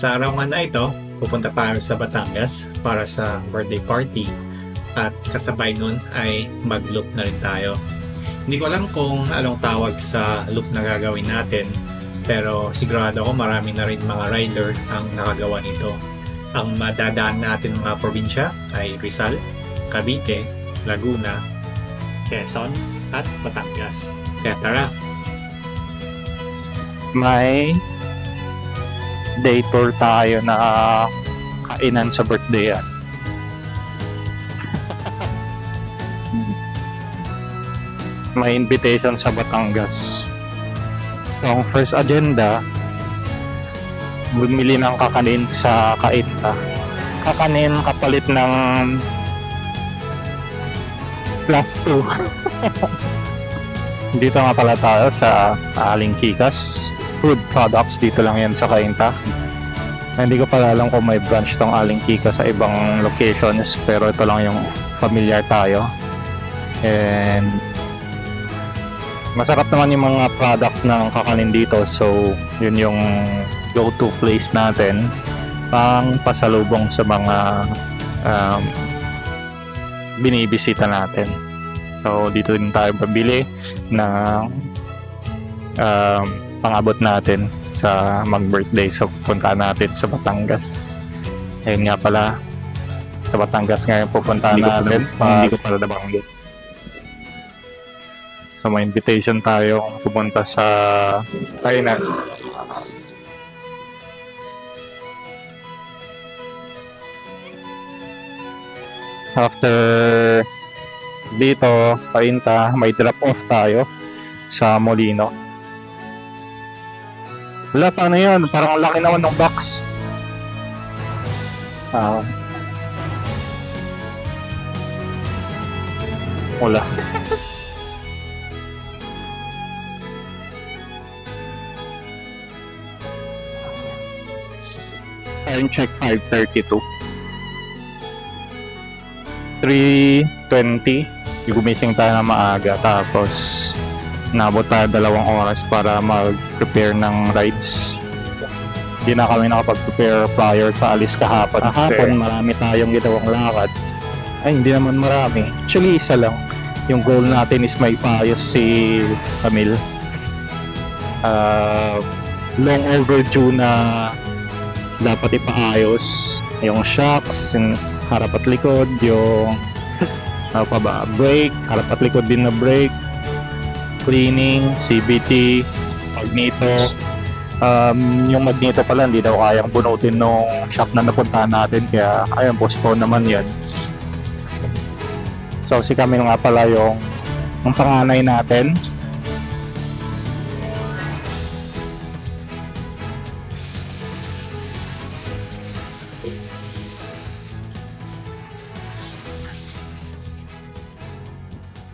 Sa araw nga na ito, pupunta tayo sa Batangas para sa birthday party at kasabay nun ay mag-loop na rin tayo. Hindi ko alam kung anong tawag sa loop na gagawin natin, pero sigurado ako marami na rin mga rider ang nakagawa nito. Ang madadaan natin mga probinsya ay Rizal, Cavite, Laguna, Quezon at Batangas. Kaya tara! May day tour tayo na kainan sa birthday yan. May invitation sa Batangas. So, ang first agenda, bumili ng kakanin sa Kainta. Kakanin kapalit ng +2. Dito nga pala tayo sa Aling Kikas Food Products. Dito lang yan sa Kainta. Hindi ko pala alam kung may branch tong Aling Kikas sa ibang locations, pero ito lang yung familiar tayo. And masarap naman yung mga products ng kakanin dito, so yun yung go-to place natin pang pasalubong sa mga binibisita natin. So dito din tayo pabili ng pang-abot natin sa mag-birthday. So pupunta natin sa Batangas. Ayun nga pala, sa Batangas ngayon pupunta natin. Hindi ko pala nabanggit. So may invitation tayo pupunta sa kainan. After dito, Kainta, may drop off tayo sa Molino. Wala, paano yun? Parang laki naman ng box. Wala. Time check 5:32. 3:20, gumising tayo na maaga, tapos nabot tayo 2 oras para mag-prepare ng rides. Hindi na kami nakapag-prepare prior sa alis kahapon. Kahapon marami tayong ginawang lakad. Ay, hindi naman marami. Actually, isa lang. Yung goal natin is may paayos si Camille. Long overdue na dapat ipaayos yung shocks, yung harap at likod, yung brake, harap at likod din na brake, cleaning, CVT, magneto. Yung magneto pala hindi daw kayang bunutin nung shop na napuntahan natin, kaya ayun, postpone naman yan. So si Camille nga pala yung panganay natin.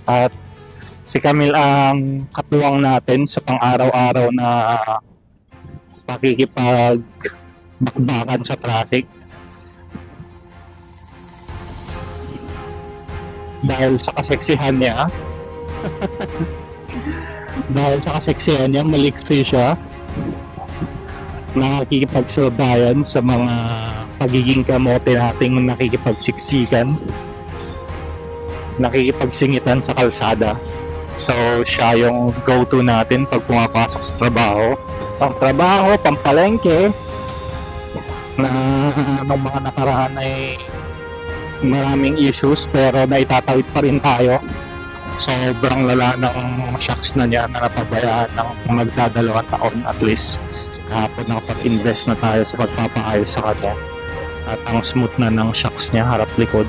At si Camille ang katuwang natin sa pang-araw-araw na pakikipag-bakbakan sa traffic. Dahil sa kaseksihan niya, maliksi siya. Nakikipagsurbayan sa mga pagiging kamote nating nakikipagsiksikan. Nakikipagsingitan sa kalsada. So siya yung go-to natin pag pumapasok sa trabaho. Pang-trabaho, pang-palengke, na nung mga nakaraan ay maraming issues, pero naitatawid pa rin tayo. Sobrang lala ng shocks na niya na napabayaan ng magdadalawang taon at least. Kahapon nakapag-invest na tayo sa pagpapaayos sa kanya. At ang smooth na ng shocks niya, harap likod.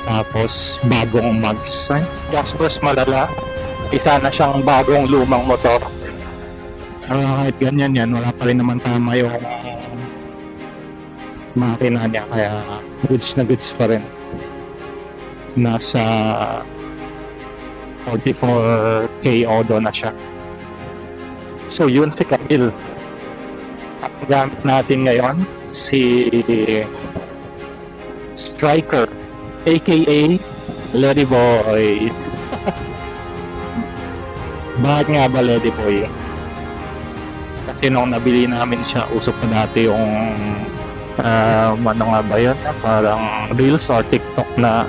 Tapos bagong mags. Gastos malala. Isa na siyang bagong lumang motor. Kahit ganyan yan, wala pa rin naman tama yung makina niya, kaya goods na goods pa rin. Nasa 44K odo na siya. So yun si Camille. At gamit natin ngayon si Striker, aka Lady Boy. Bakit nga ba Lady Boy? Kasi nung nabili namin siya, usok na dati yung ano nga ba yun? Parang Reels or TikTok na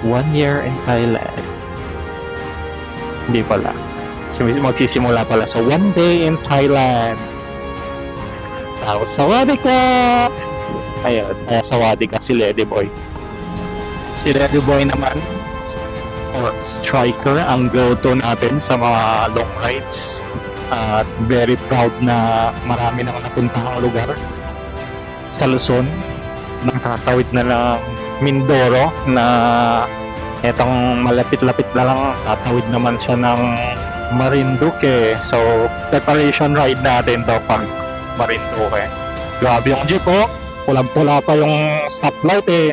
1 year in Thailand. Hindi pala. Magsisimula pala sa 1 day in Thailand. Tapos sawadika! Ayun, sawadika si Lady Boy. Si Lady Boy naman, striker, ang go-to natin sa mga long rides. At very proud na marami nang napuntahang lugar sa Luzon. Nakatawid na lang Mindoro na etong malapit-lapit na lang, tatawid naman siya ng Marinduque. So, preparation ride natin to pag Marinduque. Grabe yung jeep, oh. Pulang-pula pa yung stoplight, eh.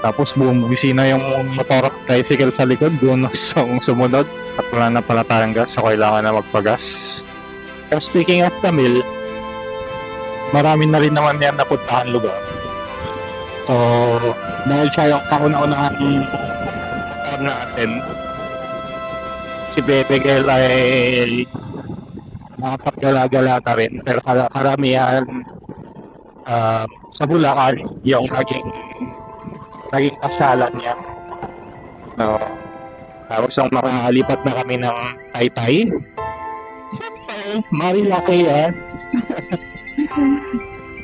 Tapos bumubisi na yung motor tricycle sa likod, doon sumunod. At wala na pala tayong gas, so kailangan na magpagas. So, speaking of Camille, marami na rin naman yan napuntahan lugar. So, dahil siya yung kauna-unahang motor natin, si Bebe Girl ay nakapagala-gala na rin. Pero karamihan sa Bulacan, yung naging pasyalan niya. No. Tapos nung makalipat na kami ng Taytay, Marilake yan.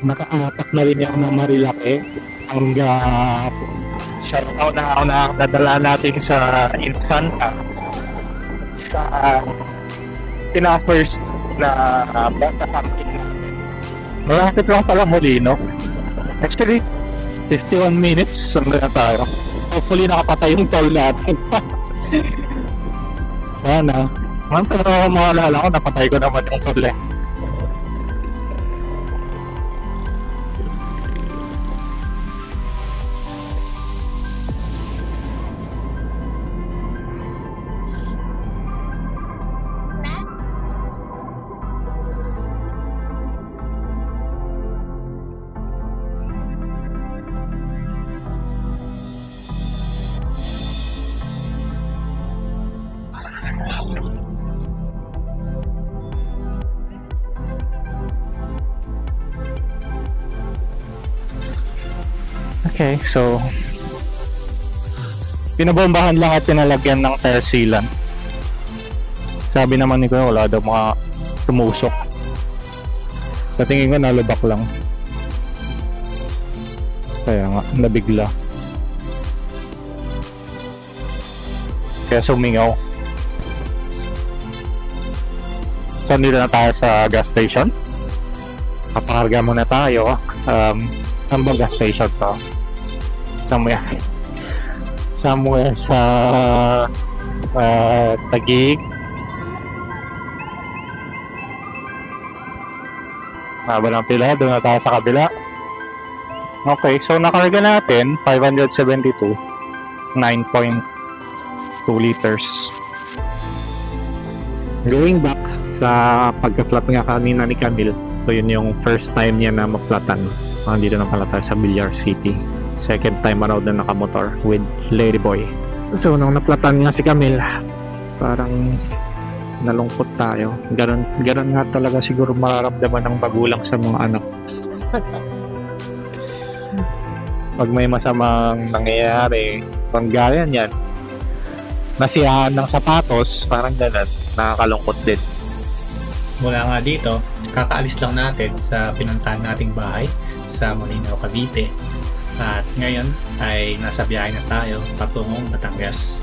Nakaapak na rin ako ng Marilake hanggang siya na nadala natin sa Infanta sa pina-first na bata camping. Malapit lang pala muli, no? Actually, 51 minutes hanggang na tayo. Hopefully nakapatay yung toll natin. Sana. Pero maalala ko, napatay ko naman yung toll, eh. Okay, so pinabombahan lang at pinalagyan ng tire sealant. Sabi naman ni Kuya, wala daw mga tumusok. Sa tingin ko nalubak lang. Kaya nga, nabigla. Kaya sumingaw. So nandito na tayo sa gas station. Papakarga muna tayo. Saan ba gas station to? Somewhere sa Taguig. Haba ng pila, doon na tayo sa kabila. Okay, so nakarga natin 572, 9.2 liters. Going back sa pagka-flat nga kanina ni Camille, so yun yung first time niya na ma-flatan. Dito na pala tayo sa Villar City. Second time around na nakamotor with Lady Boy. So nung naplatan nga si Camille, parang nalungkot tayo. Ganon nga talaga siguro mararamdaman ng magulang sa mga anak. Pag may masamang nangyayari, panggayan yan, nasiyahan ng sapatos, parang ganon, nakakalungkot din. Mula nga dito, kakaalis lang natin sa pinuntahan nating bahay sa Molino, Cavite. At ngayon ay nasa biyahe na tayo patungong Batangas.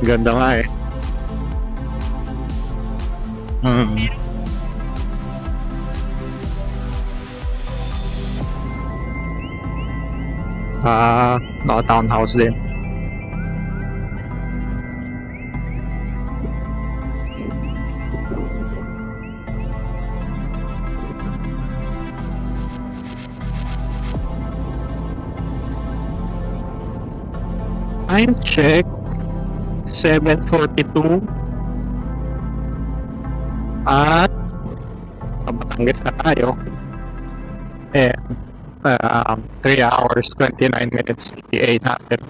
Ganda nga eh. Naka-townhouse din. Time check 7:42 at Batangas na tayo. 3 hours, 29 minutes ETA natin.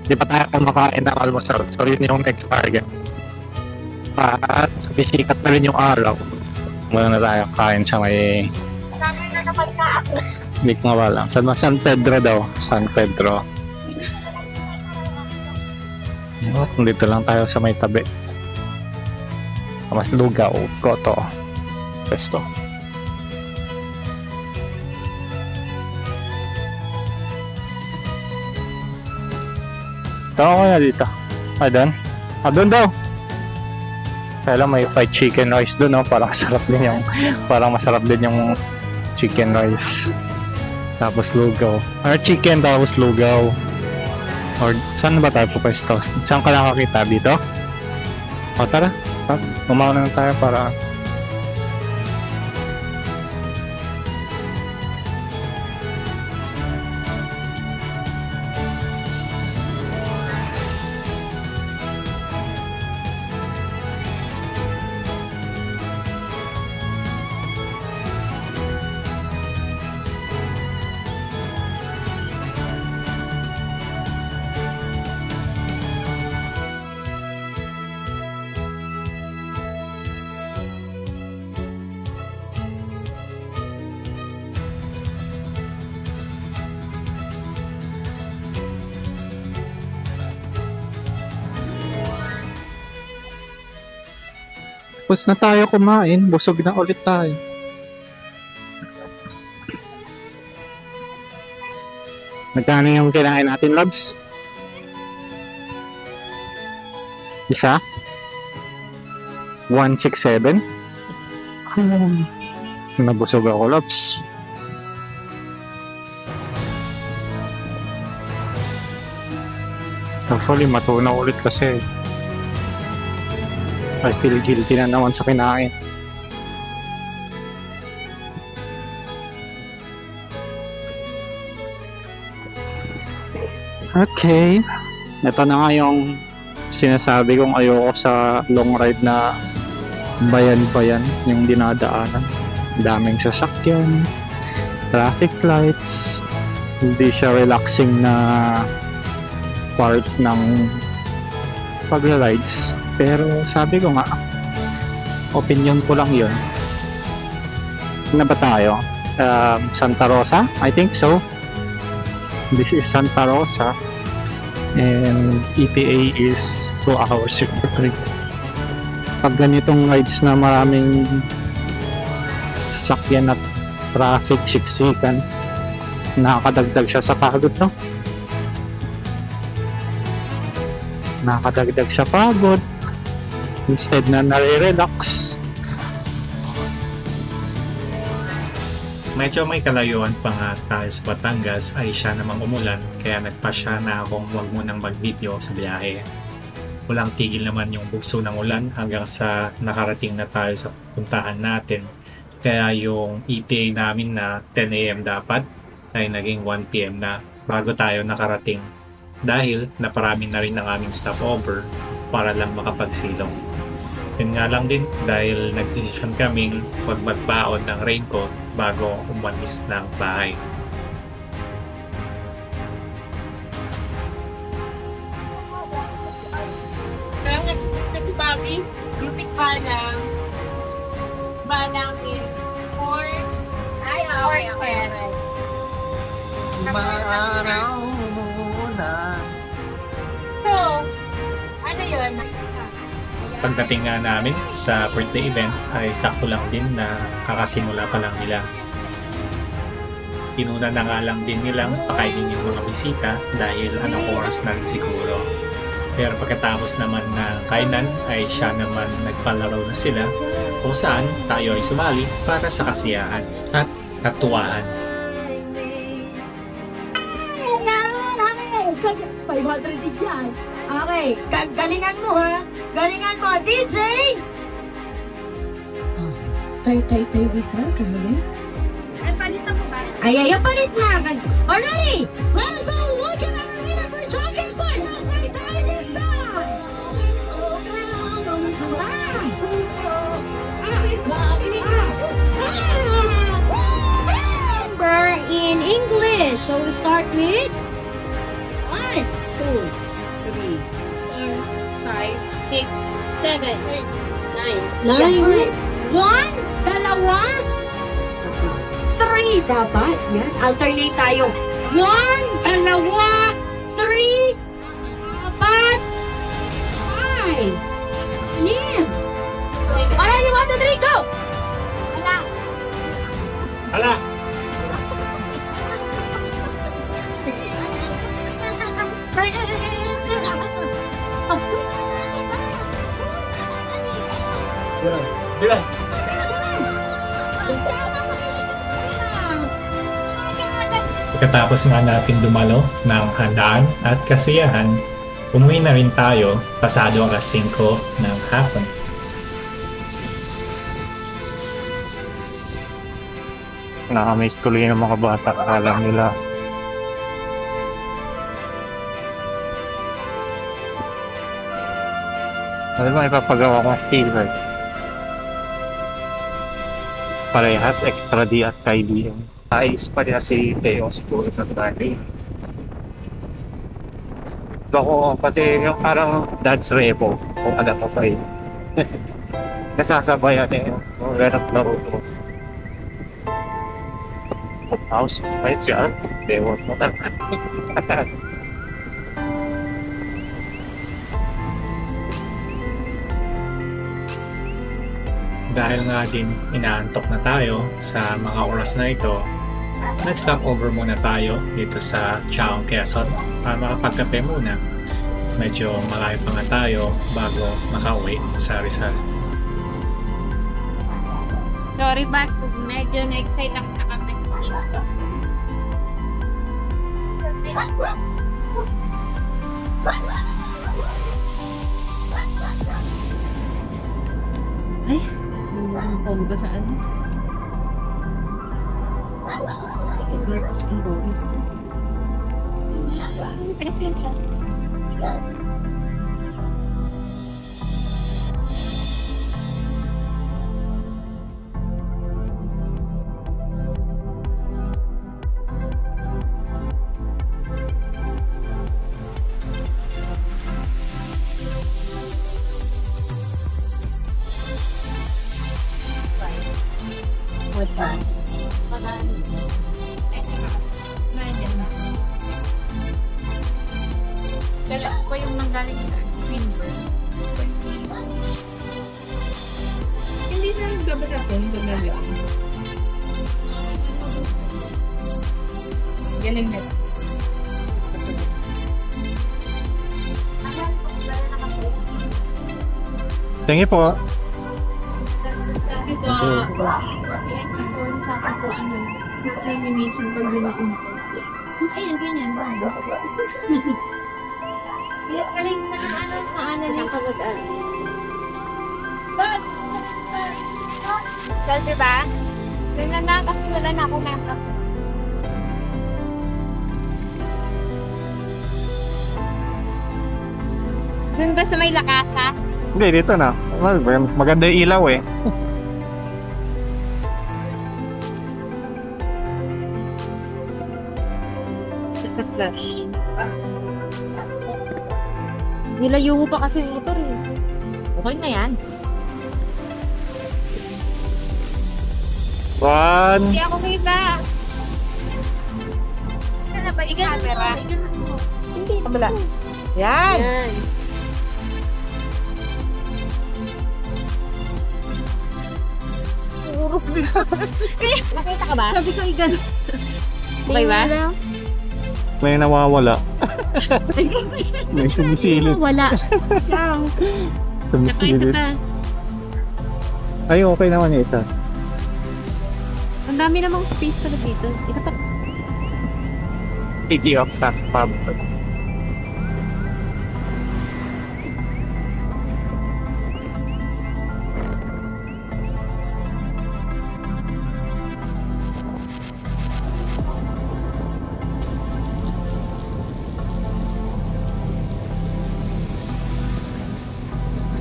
Di pa tayo kumakain ng almusal. So yun yung next target. At bisikat na rin yung araw. Muna na tayo kain sa may... Hindi ko nga alam. San Pedro daw. San Pedro. Dito lang tayo sa may tabi. Mas lugaw. Koto. Pesto. Tama ko na dito. Doon? Doon daw. Kaya lang may fried chicken rice doon, no? Parang masarap din yung chicken rice. Tapos lugaw. Or chicken tapos lugaw. Or saan ba tayo pupwesto? Saan ka nakakita? Dito? O tara. Umauna na tayo para... Tapos na tayo kumain, busog na ulit tayo. Magkano yung kinain natin, Labs? Isa? 167? Nabusog ako, Labs. Hopefully, matunaw ulit kasi I feel guilty na naman sa kinain. Okay. Ito na nga yung sinasabi kong ayoko sa long ride na bayan-bayan yung dinadaanan. Daming sasakyan, traffic lights, hindi siya relaxing na part ng pagla-rides. Pero sabi ko nga, opinion ko lang yun. Na ba tayo? Santa Rosa? I think so. This is Santa Rosa. And ETA is 2 hours 53. Pag ganitong rides na maraming sasakyan at traffic, siksikan, nakakadagdag siya sa pagod, no? Nakakadagdag sa pagod. Instead na nare-relax. Medyo may kalayuan pa nga tayo sa Batangas ay siya namang umulan kaya nagpasya na akong huwag munang mag-video sa biyahe. Walang tigil naman yung bugso ng ulan hanggang sa nakarating na tayo sa puntahan natin. Kaya yung ETA namin na 10 AM dapat ay naging 1 PM na bago tayo nakarating dahil naparami na rin ang aming stopover para lang makapagsilong. Yun nga lang din dahil nag-decision kaming huwag magbaon ng raincoat bago umalis ng bahay. Kaya nag-si Bobby, lutik balang is for parents. Maaraw muna. So, ano yun? Pagdating nga namin sa birthday event ay sakto lang din na kakasimula pa lang nila. Inuna na nga lang din nilang pakainin yung mga bisita dahil anong oras na rin siguro. Pero pagkatapos naman na kainan ay siya naman nagpalaro na sila kung saan tayo ay sumali para sa kasiyahan at katuwaan. 500 din yan. Okay, galingan mo ha. Galingan mo, DJ! Tayo, isa, kami. Ay, palit na po ba? Ay, palit na. Already, let us all look at our winner for Junkin' Point. Tayo, isa! So we start with 1, 2, 3, 4, 5, 6, 7, 9. 1, dalawa, 3. Dapat. Yan. Alternate tayo. 1, dalawa, 3, 4, 5. Yan. Alright, 1, 2, 3, go! Wala. Ala! Bila. Pagkatapos nga natin dumalo ng handaan at kasiyahan, umuwi na rin tayo pasado alas 5 ng hapon. Nakamiss tuloy ng mga bata. Alam nila. Ano ba ipapagawa kong flavor? Parehas, extra D at kaibigan. Ayos pa rin si Teo siguro sa dati. Ako kasi yung parang dad's repo kung ano ko pa eh. Nasasabayan eh. Kung ganap laro ko. House, right siya? Dewot mo talaga. Dahil nga din inaantok na tayo sa mga oras na ito, nag-stop over muna tayo dito sa Chaong, Quezon para makapagkape muna. Medyo malayo pa nga tayo bago makauwi sa Rizal. Sorry, but medyo na-excite ako sa kape. Ay, ang phone ko saan? What else? Dala ko yung nanggaling sa Greenberg. Hindi na nagbabasa ko yung gumali. Galing na. Thank you po. Dito, termination pag binakon. Ayan, ganyan. Galing na ano yung pagod-an. Dahil diba? Ganyan na, kasi wala na ako makeup. Dun ba sa may lakasa? Hindi, dito na. Maganda yung ilaw eh. Nilayo mo pa kasi yung motor eh. Okay na yan. One. Hindi ako kita. Ano na ba yung camera? Hindi. Kabila. Yan. Yan. Nakita ka ba? Sabi ko gano'n. Okay ba? May nawawala. May sumisilip. Wala. Saka isa Sumisilip. pa. Ay, okay naman yung isa. Ang dami namang space talaga dito. Isa pa. City of San Pablo.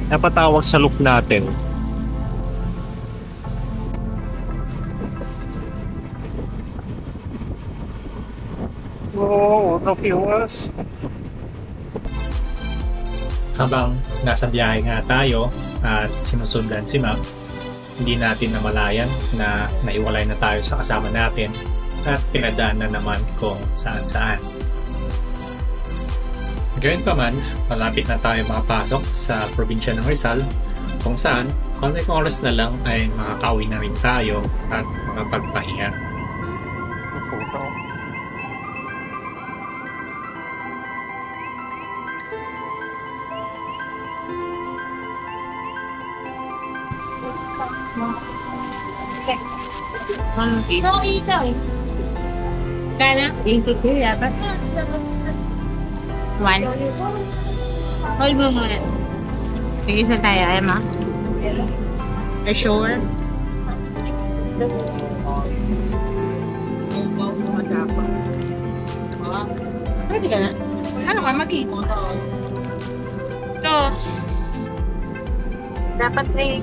Napatawag sa loop natin. no fuels. Habang nasa biyahe nga tayo at sinusundan si Ma'am, hindi natin namalayan na naiwalay na tayo sa kasama natin at pinadaan na naman kung saan-saan. Gayun pa man, malapit na tayo makapasok sa probinsya ng Rizal kung saan konting oras na lang ay makakauwi na rin tayo at makapagpahinga. No, ikaw eh. Kana? 82 yata. 1. Hold mo muna. Sige, isa tayo, Emma. Are sure? Pwede ka na? Ano ka, Magi? Dos. Dapat may...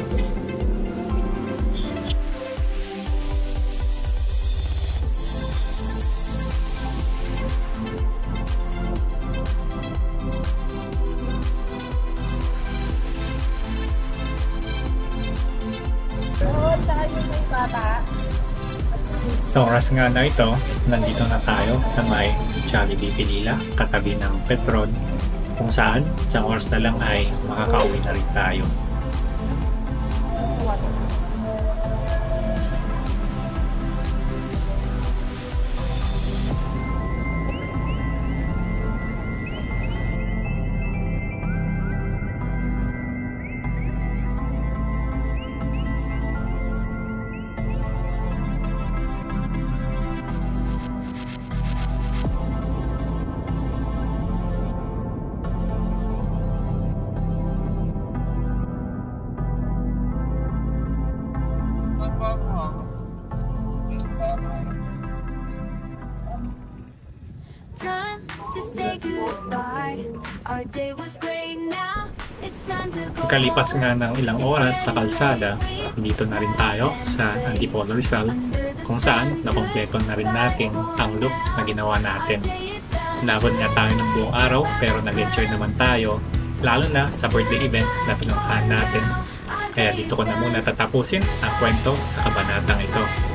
Sa oras nga na ito, nandito na tayo sa may Jollibee Pilila, katabi ng Petron, kung saan sa oras na lang ay makakauwi na rin tayo. Time to say goodbye. Our day was great now. It's time to go. Pagkalipas nga ng ilang oras sa kalsada, dito na rin tayo sa Antipolo Rizal, kung saan nakompleto na rin natin ang look na ginawa natin. Nabot nga tayo ng buong araw pero nag-enjoy naman tayo, lalo na sa birthday event na tinungkahan natin. Kaya dito ko na muna tatapusin ang kwento sa kabanatang ito.